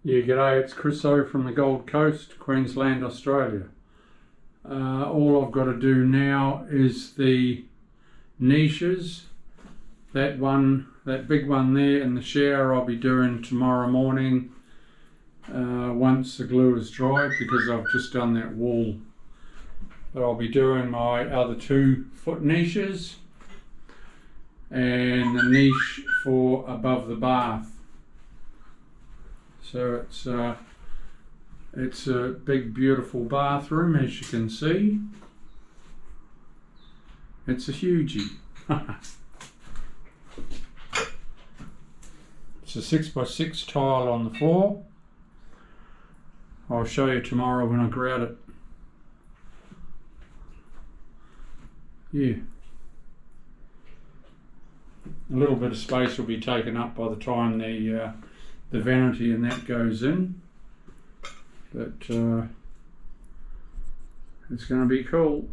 Yeah, g'day, it's Chriso from the Gold Coast, Queensland, Australia. All I've got to do now is the niches. That one, that big one there in the shower, I'll be doing tomorrow morning once the glue is dry, because I've just done that wall. But I'll be doing my other 2 foot niches and the niche for above the bath. So it's a big beautiful bathroom, as you can see. It's a hugie. It's a 6x6 tile on the floor. I'll show you tomorrow when I grout it. Yeah. A little bit of space will be taken up by the time the vanity and that goes in, but it's going to be cool.